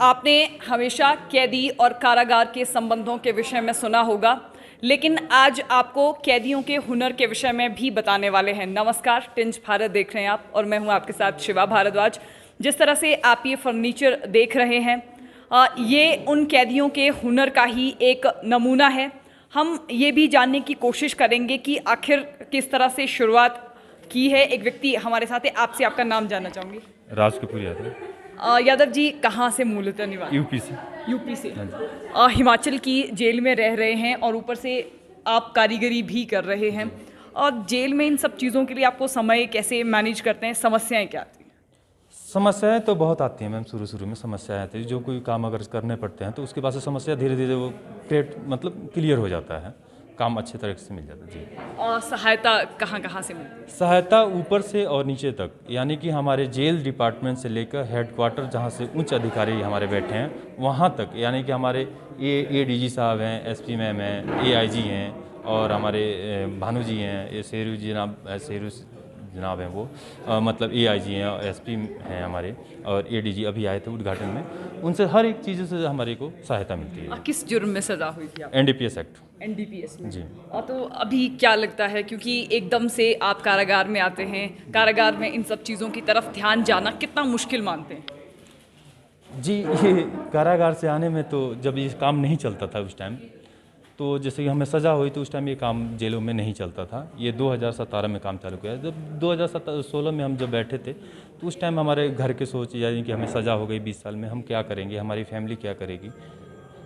आपने हमेशा कैदी और कारागार के संबंधों के विषय में सुना होगा, लेकिन आज आपको कैदियों के हुनर के विषय में भी बताने वाले हैं। नमस्कार, टिंज भारत देख रहे हैं आप और मैं हूं आपके साथ शिवा भारद्वाज। जिस तरह से आप ये फर्नीचर देख रहे हैं, ये उन कैदियों के हुनर का ही एक नमूना है। हम ये भी जानने की कोशिश करेंगे कि आखिर किस तरह से शुरुआत की है। एक व्यक्ति हमारे साथ है, आपसे आपका नाम जानना चाहूँगी। राज कपूर यादव। यादव जी कहाँ से मूलतः निवासी? यूपी से। हिमाचल की जेल में रह रहे हैं और ऊपर से आप कारीगरी भी कर रहे हैं। और जेल में इन सब चीज़ों के लिए आपको समय कैसे मैनेज करते हैं? समस्याएं क्या आती हैं? समस्याएं तो बहुत आती हैं मैम। शुरू में समस्याएं आती हैं। जो कोई काम अगर करने पड़ते हैं तो उसके बाद से समस्या धीरे धीरे वो क्लियर हो जाता है, काम अच्छे तरह से मिल जाता है। जी। और सहायता कहाँ से मिलती है? सहायता ऊपर से और नीचे तक, यानी कि हमारे जेल डिपार्टमेंट से लेकर हेडक्वार्टर जहाँ से उच्च अधिकारी हमारे बैठे हैं वहाँ तक, यानी कि हमारे ADG साहब हैं, SP मैम हैं, AIG हैं और हमारे भानु जी हैं, ये शेरू जनाब हैं वो, मतलब AIG हैं और SP हैं हमारे, और ADG अभी आए थे उद्घाटन में। उनसे हर एक चीज़ से हमारे को सहायता मिलती है। किस जुर्म में सजा हुई थी आप? NDPS act. NDPS में जी। और तो अभी क्या लगता है, क्योंकि एकदम से आप कारागार में आते हैं, कारागार में इन सब चीज़ों की तरफ ध्यान जाना कितना मुश्किल मानते हैं? जी, ये कारागार से आने में तो जब ये काम नहीं चलता था उस टाइम, तो जैसे कि हमें सज़ा हुई तो उस टाइम ये काम जेलों में नहीं चलता था। ये 2017 में काम चालू किया। जब 2016 में हम जब बैठे थे तो उस टाइम हमारे घर के सोच, यानी कि हमें सज़ा हो गई 20 साल में, हम क्या करेंगे, हमारी फैमिली क्या करेगी,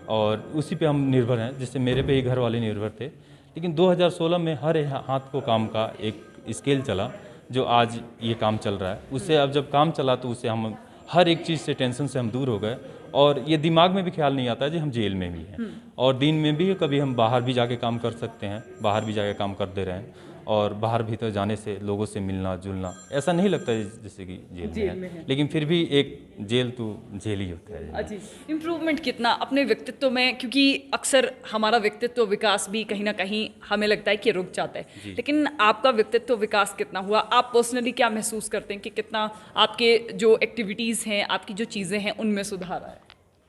और उसी पे हम निर्भर हैं। जैसे मेरे पे ही घर वाले निर्भर थे। लेकिन 2016 में हर हाथ को काम का एक स्केल चला, जो आज ये काम चल रहा है। उससे अब जब काम चला तो उससे हम हर एक चीज़ से, टेंशन से हम दूर हो गए। और ये दिमाग में भी ख्याल नहीं आता है जी हम जेल में भी हैं और दिन में भी कभी हम बाहर भी जाके काम कर सकते हैं, बाहर भी जाके काम कर दे रहे हैं। और बाहर भीतर जाने से लोगों से मिलना जुलना ऐसा नहीं लगता है जैसे कि जेल में है। लेकिन फिर भी एक जेल तो जेल ही होता है। जी। इम्प्रूवमेंट कितना अपने व्यक्तित्व में, क्योंकि अक्सर हमारा व्यक्तित्व विकास भी कहीं ना कहीं हमें लगता है कि रुक जाता है, लेकिन आपका व्यक्तित्व विकास कितना हुआ? आप पर्सनली क्या महसूस करते हैं कि कितना आपके जो एक्टिविटीज़ हैं, आपकी जो चीज़ें हैं, उनमें सुधार आया?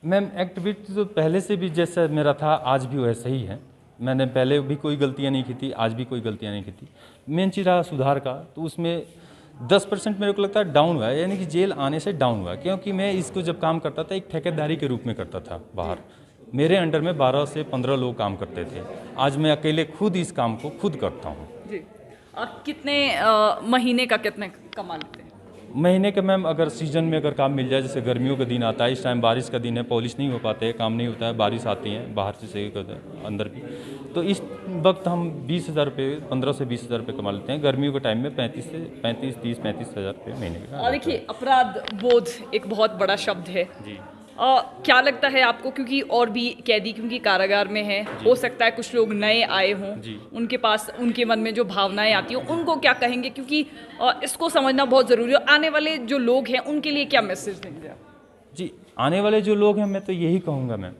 मैम, एक्टिविटी तो पहले से भी जैसा मेरा था आज भी वैसा ही है। मैंने पहले भी कोई गलतियां नहीं की थी, आज भी कोई गलतियां नहीं की थी। मेन चीज़ रहा सुधार का, तो उसमें 10% मेरे को लगता है डाउन हुआ है, यानी कि जेल आने से डाउन हुआ। क्योंकि मैं इसको जब काम करता था एक ठेकेदारी के रूप में करता था बाहर। मेरे अंडर में 12 से 15 लोग काम करते थे। आज मैं अकेले खुद इस काम को खुद करता हूँ। जी। और कितने महीने का कितने कमा लेते हैं? महीने के मैम, अगर सीजन में अगर काम मिल जाए, जैसे गर्मियों का दिन आता है, इस टाइम बारिश का दिन है, पॉलिश नहीं हो पाते हैं, काम नहीं होता है, बारिश आती है, बाहर से सही करते हैं, अंदर भी, तो इस वक्त हम 20,000 रुपये, 15 से 20,000 रुपये कमा लेते हैं। गर्मियों के टाइम में 30-35,000 रुपये महीने का। और देखिए, अपराध बोध एक बहुत बड़ा शब्द है जी। क्या लगता है आपको, क्योंकि और भी कैदी क्योंकि कारागार में हैं, हो सकता है कुछ लोग नए आए हों, उनके पास उनके मन में जो भावनाएं आती हैं उनको क्या कहेंगे, क्योंकि इसको समझना बहुत ज़रूरी है। आने वाले जो लोग हैं उनके लिए क्या मैसेज देंगे आप? जी, आने वाले जो लोग हैं, मैं तो यही कहूँगा मैम,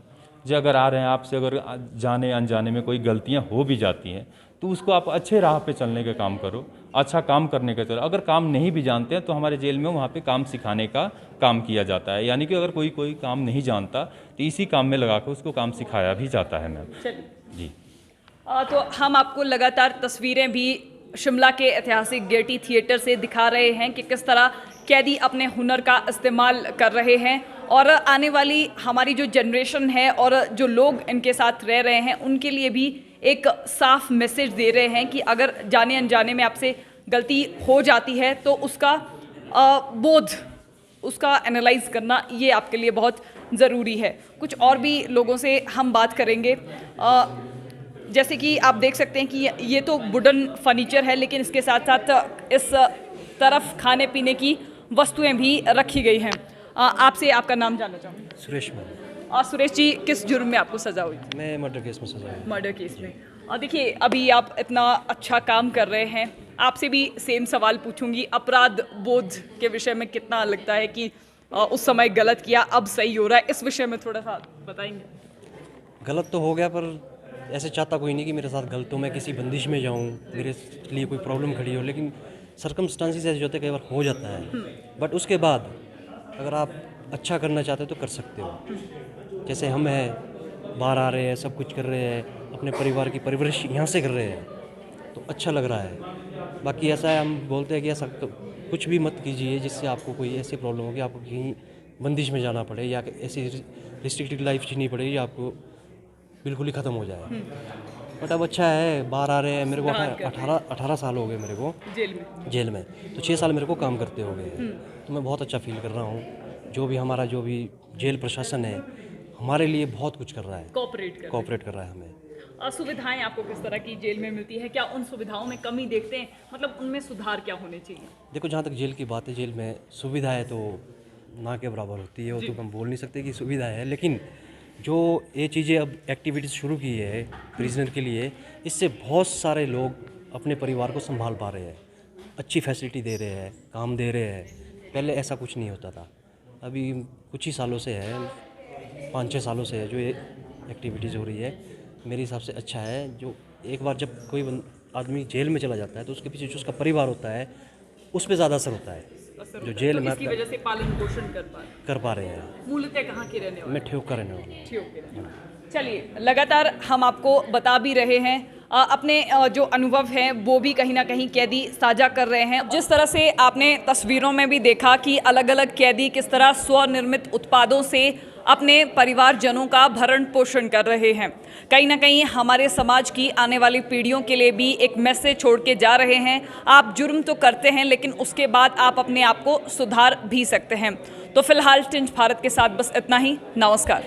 जो अगर आ रहे हैं आपसे, अगर जाने अनजाने में कोई गलतियाँ हो भी जाती हैं तो उसको आप अच्छे राह पे चलने का काम करो, अच्छा काम करने का चलो। अगर काम नहीं भी जानते हैं तो हमारे जेल में वहाँ पे काम सिखाने का काम किया जाता है, यानी कि अगर कोई काम नहीं जानता तो इसी काम में लगा कर उसको काम सिखाया भी जाता है मैम। जी। तो हम आपको लगातार तस्वीरें भी शिमला के ऐतिहासिक गेयटी थिएटर से दिखा रहे हैं कि किस तरह कैदी अपने हुनर का इस्तेमाल कर रहे हैं, और आने वाली हमारी जो जनरेशन है और जो लोग इनके साथ रह रहे हैं उनके लिए भी एक साफ मैसेज दे रहे हैं कि अगर जाने अनजाने में आपसे गलती हो जाती है तो उसका बोध, उसका एनालाइज करना ये आपके लिए बहुत ज़रूरी है। कुछ और भी लोगों से हम बात करेंगे। जैसे कि आप देख सकते हैं कि ये तो वुडन फर्नीचर है, लेकिन इसके साथ साथ इस तरफ खाने पीने की वस्तुएं भी रखी गई हैं। आपसे आपका नाम जानना चाहूँगी। सुरेश मैम। और सुरेश जी, किस जुर्म में आपको सज़ा हुई थी? मैं मर्डर केस में सजा हुई। मर्डर केस में। और देखिए, अभी आप इतना अच्छा काम कर रहे हैं, आपसे भी सेम सवाल पूछूंगी। अपराध बोध के विषय में कितना लगता है कि उस समय गलत किया, अब सही हो रहा है, इस विषय में थोड़ा सा बताएंगे? गलत तो हो गया, पर ऐसे चाहता कोई नहीं कि मेरे साथ गलत हो, मैं किसी बंदिश में जाऊँ, मेरे लिए कोई प्रॉब्लम खड़ी हो। लेकिन सर्कमस्टांसिस ऐसे होते कई बार हो जाता है। बट उसके बाद अगर आप अच्छा करना चाहते हो तो कर सकते हो। जैसे हम हैं, बाहर आ रहे हैं, सब कुछ कर रहे हैं, अपने परिवार की परवरिश यहाँ से कर रहे हैं, तो अच्छा लग रहा है। बाकी ऐसा है, हम बोलते हैं कि ऐसा तो कुछ भी मत कीजिए जिससे आपको कोई ऐसी प्रॉब्लम हो कि आपको कहीं बंदिश में जाना पड़े या ऐसी रिस्ट्रिक्टेड लाइफ जीनी पड़े या आपको बिल्कुल ही ख़त्म हो जाए। बट अब अच्छा है, बाहर आ रहे हैं। मेरे को 18 साल हो गए मेरे को जेल में, तो 6 साल मेरे को काम करते हो गए हैं। तो मैं बहुत अच्छा फील कर रहा हूँ। जो भी जेल प्रशासन है हमारे लिए बहुत कुछ कर रहा है, कोऑपरेट कर रहा है हमें। सुविधाएं आपको किस तरह की जेल में मिलती है? क्या उन सुविधाओं में कमी देखते हैं? मतलब उनमें सुधार क्या होने चाहिए? देखो, जहाँ तक जेल की बात है, जेल में सुविधा है तो ना के बराबर होती है, वो तो हम बोल नहीं सकते कि सुविधा है। लेकिन जो ये चीज़ें अब एक्टिविटीज़ शुरू की है प्रिजनर के लिए, इससे बहुत सारे लोग अपने परिवार को संभाल पा रहे हैं, अच्छी फैसिलिटी दे रहे हैं, काम दे रहे हैं। पहले ऐसा कुछ नहीं होता था। अभी कुछ ही सालों से है, 5-6 सालों से है जो ये एक्टिविटीज़ हो रही है। मेरे हिसाब से अच्छा है। जो एक बार जब कोई आदमी जेल में चला जाता है तो उसके पीछे जो उसका परिवार होता है उस पर ज़्यादा असर होता है। जो जेल में इसकी वजह से पालन पोषण कर पा रहे हैं। मूलतः कहाँ के रहने वाले? मैं ठेक का रहने वाला हूँ। चलिए, लगातार हम आपको बता भी रहे हैं, अपने जो अनुभव हैं वो भी कहीं ना कहीं कैदी साझा कर रहे हैं। जिस तरह से आपने तस्वीरों में भी देखा कि अलग अलग कैदी किस तरह स्वनिर्मित उत्पादों से अपने परिवारजनों का भरण पोषण कर रहे हैं, कहीं ना कहीं हमारे समाज की आने वाली पीढ़ियों के लिए भी एक मैसेज छोड़ के जा रहे हैं। आप जुर्म तो करते हैं लेकिन उसके बाद आप अपने आप को सुधार भी सकते हैं। तो फिलहाल टिंच भारत के साथ बस इतना ही। नमस्कार।